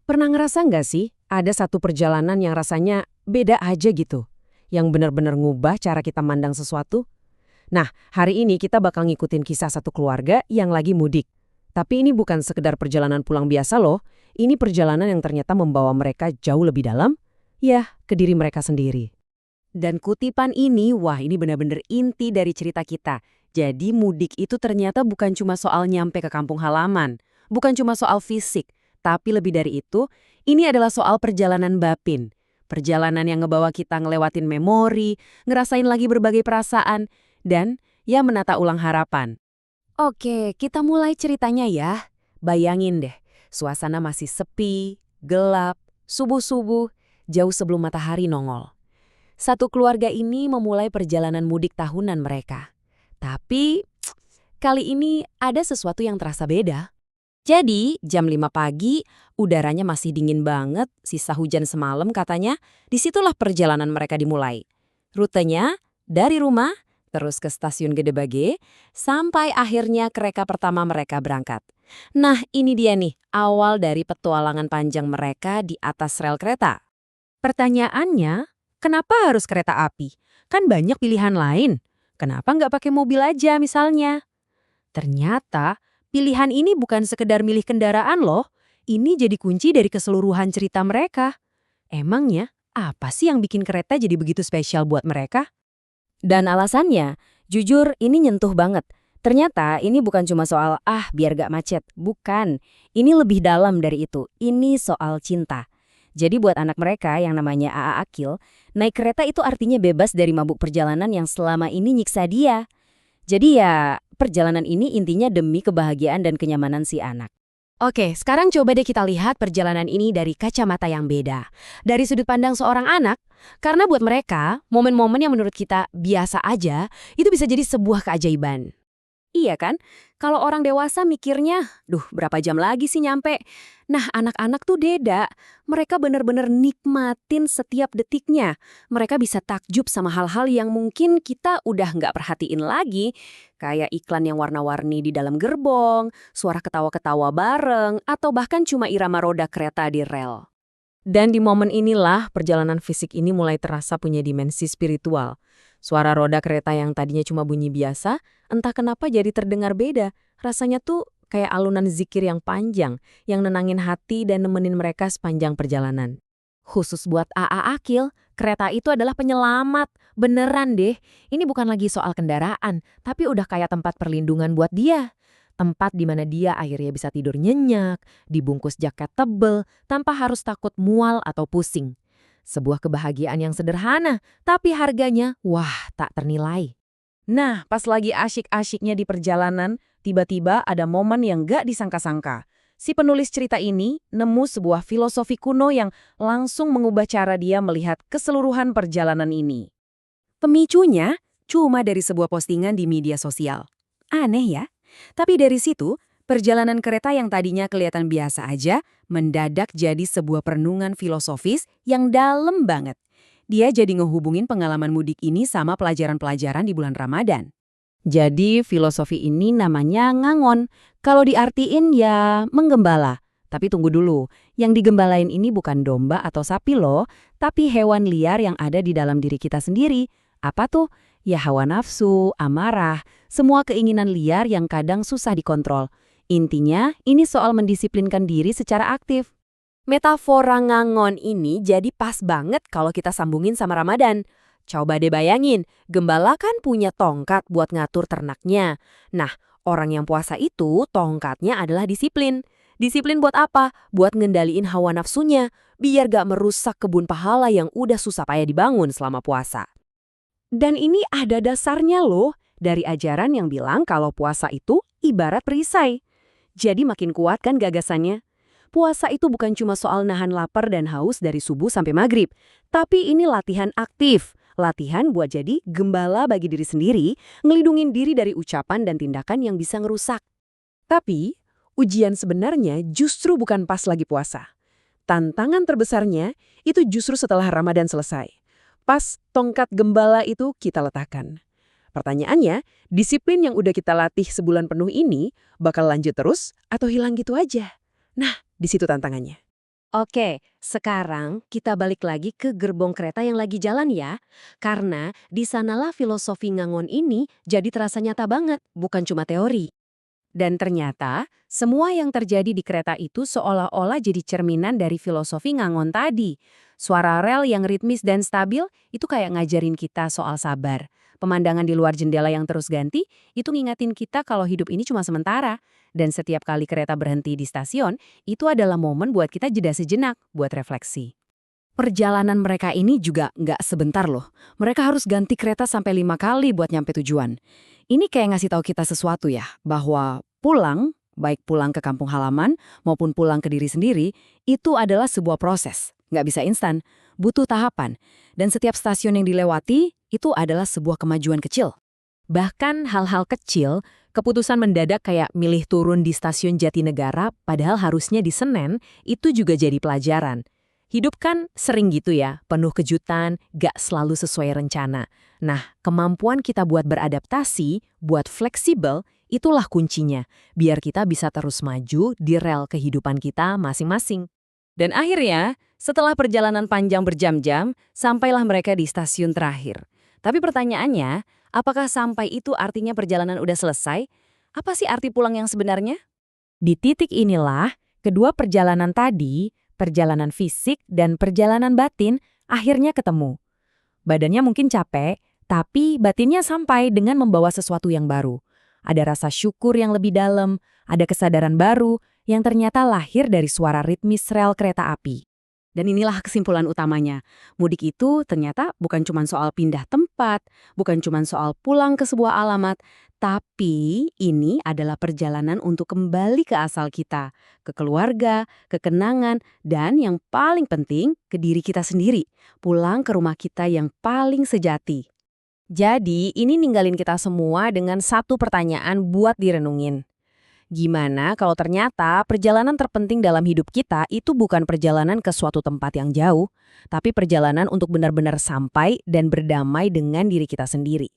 Pernah ngerasa nggak sih ada satu perjalanan yang rasanya beda aja gitu? Yang benar-benar ngubah cara kita mandang sesuatu? Nah, hari ini kita bakal ngikutin kisah satu keluarga yang lagi mudik. Tapi ini bukan sekedar perjalanan pulang biasa loh. Ini perjalanan yang ternyata membawa mereka jauh lebih dalam, ya, ke diri mereka sendiri. Dan kutipan ini, wah ini benar-benar inti dari cerita kita. Jadi mudik itu ternyata bukan cuma soal nyampe ke kampung halaman. Bukan cuma soal fisik. Tapi lebih dari itu, ini adalah soal perjalanan batin. Perjalanan yang ngebawa kita ngelewatin memori, ngerasain lagi berbagai perasaan, dan ya menata ulang harapan. Oke, kita mulai ceritanya ya. Bayangin deh, suasana masih sepi, gelap, subuh-subuh, jauh sebelum matahari nongol. Satu keluarga ini memulai perjalanan mudik tahunan mereka. Tapi, kali ini ada sesuatu yang terasa beda. Jadi, jam 5 pagi, udaranya masih dingin banget, sisa hujan semalam katanya, disitulah perjalanan mereka dimulai. Rutenya, dari rumah, terus ke stasiun Gede Bage, sampai akhirnya kereta pertama mereka berangkat. Nah, ini dia nih, awal dari petualangan panjang mereka di atas rel kereta. Pertanyaannya, kenapa harus kereta api? Kan banyak pilihan lain. Kenapa nggak pakai mobil aja misalnya? Ternyata, pilihan ini bukan sekedar milih kendaraan loh. Ini jadi kunci dari keseluruhan cerita mereka. Emangnya, apa sih yang bikin kereta jadi begitu spesial buat mereka? Dan alasannya, jujur ini nyentuh banget. Ternyata ini bukan cuma soal biar gak macet. Bukan, ini lebih dalam dari itu. Ini soal cinta. Jadi buat anak mereka yang namanya Aa Akil, naik kereta itu artinya bebas dari mabuk perjalanan yang selama ini nyiksa dia. Jadi ya, perjalanan ini intinya demi kebahagiaan dan kenyamanan si anak. Oke, sekarang coba deh kita lihat perjalanan ini dari kacamata yang beda. Dari sudut pandang seorang anak, karena buat mereka, momen-momen yang menurut kita biasa aja, itu bisa jadi sebuah keajaiban. Iya kan? Kalau orang dewasa mikirnya, berapa jam lagi sih nyampe? Nah, anak-anak tuh beda. Mereka bener-bener nikmatin setiap detiknya. Mereka bisa takjub sama hal-hal yang mungkin kita udah nggak perhatiin lagi. Kayak iklan yang warna-warni di dalam gerbong, suara ketawa-ketawa bareng, atau bahkan cuma irama roda kereta di rel. Dan di momen inilah perjalanan fisik ini mulai terasa punya dimensi spiritual. Suara roda kereta yang tadinya cuma bunyi biasa, entah kenapa jadi terdengar beda. Rasanya tuh kayak alunan zikir yang panjang, yang nenangin hati dan nemenin mereka sepanjang perjalanan. Khusus buat Aa Akil, kereta itu adalah penyelamat. Beneran deh, ini bukan lagi soal kendaraan, tapi udah kayak tempat perlindungan buat dia. Tempat di mana dia akhirnya bisa tidur nyenyak, dibungkus jaket tebel, tanpa harus takut mual atau pusing. Sebuah kebahagiaan yang sederhana, tapi harganya, wah, tak ternilai. Nah, pas lagi asyik-asyiknya di perjalanan, tiba-tiba ada momen yang gak disangka-sangka. Si penulis cerita ini nemu sebuah filosofi kuno yang langsung mengubah cara dia melihat keseluruhan perjalanan ini. Pemicunya cuma dari sebuah postingan di media sosial. Aneh ya? Tapi dari situ, perjalanan kereta yang tadinya kelihatan biasa aja, mendadak jadi sebuah perenungan filosofis yang dalam banget. Dia jadi ngehubungin pengalaman mudik ini sama pelajaran-pelajaran di bulan Ramadan. Jadi filosofi ini namanya ngangon. Kalau diartiin ya menggembala. Tapi tunggu dulu, yang digembalain ini bukan domba atau sapi loh, tapi hewan liar yang ada di dalam diri kita sendiri. Apa tuh? Ya hawa nafsu, amarah, semua keinginan liar yang kadang susah dikontrol. Intinya, ini soal mendisiplinkan diri secara aktif. Metafora ngangon ini jadi pas banget kalau kita sambungin sama Ramadan. Coba deh bayangin, gembala kan punya tongkat buat ngatur ternaknya. Nah, orang yang puasa itu tongkatnya adalah disiplin. Disiplin buat apa? Buat ngendaliin hawa nafsunya, biar gak merusak kebun pahala yang udah susah payah dibangun selama puasa. Dan ini ada dasarnya loh, dari ajaran yang bilang kalau puasa itu ibarat perisai. Jadi makin kuat kan gagasannya? Puasa itu bukan cuma soal nahan lapar dan haus dari subuh sampai maghrib, tapi ini latihan aktif. Latihan buat jadi gembala bagi diri sendiri, ngelindungin diri dari ucapan dan tindakan yang bisa ngerusak. Tapi, ujian sebenarnya justru bukan pas lagi puasa. Tantangan terbesarnya itu justru setelah Ramadan selesai. Pas tongkat gembala itu kita letakkan. Pertanyaannya, disiplin yang udah kita latih sebulan penuh ini bakal lanjut terus atau hilang gitu aja? Nah, di situ tantangannya. Oke, sekarang kita balik lagi ke gerbong kereta yang lagi jalan ya. Karena di sanalah filosofi ngangon ini jadi terasa nyata banget, bukan cuma teori. Dan ternyata, semua yang terjadi di kereta itu seolah-olah jadi cerminan dari filosofi ngangon tadi. Suara rel yang ritmis dan stabil itu kayak ngajarin kita soal sabar. Pemandangan di luar jendela yang terus ganti, itu ngingatin kita kalau hidup ini cuma sementara. Dan setiap kali kereta berhenti di stasiun, itu adalah momen buat kita jeda sejenak, buat refleksi. Perjalanan mereka ini juga nggak sebentar loh. Mereka harus ganti kereta sampai 5 kali buat nyampe tujuan. Ini kayak ngasih tahu kita sesuatu ya, bahwa pulang, baik pulang ke kampung halaman maupun pulang ke diri sendiri, itu adalah sebuah proses. Nggak bisa instan, butuh tahapan. Dan setiap stasiun yang dilewati, itu adalah sebuah kemajuan kecil. Bahkan hal-hal kecil, keputusan mendadak kayak milih turun di stasiun Jatinegara, padahal harusnya di Senen, itu juga jadi pelajaran. Hidup kan sering gitu ya, penuh kejutan, gak selalu sesuai rencana. Nah, kemampuan kita buat beradaptasi, buat fleksibel, itulah kuncinya. Biar kita bisa terus maju di rel kehidupan kita masing-masing. Dan akhirnya, setelah perjalanan panjang berjam-jam, sampailah mereka di stasiun terakhir. Tapi pertanyaannya, apakah sampai itu artinya perjalanan udah selesai? Apa sih arti pulang yang sebenarnya? Di titik inilah, kedua perjalanan tadi, perjalanan fisik dan perjalanan batin, akhirnya ketemu. Badannya mungkin capek, tapi batinnya sampai dengan membawa sesuatu yang baru. Ada rasa syukur yang lebih dalam, ada kesadaran baru yang ternyata lahir dari suara ritmis rel kereta api. Dan inilah kesimpulan utamanya. Mudik itu ternyata bukan cuma soal pindah tempat, bukan cuma soal pulang ke sebuah alamat, tapi ini adalah perjalanan untuk kembali ke asal kita, ke keluarga, ke kenangan, dan yang paling penting, ke diri kita sendiri. Pulang ke rumah kita yang paling sejati. Jadi, ini ninggalin kita semua dengan satu pertanyaan buat direnungin. Gimana kalau ternyata perjalanan terpenting dalam hidup kita itu bukan perjalanan ke suatu tempat yang jauh, tapi perjalanan untuk benar-benar sampai dan berdamai dengan diri kita sendiri.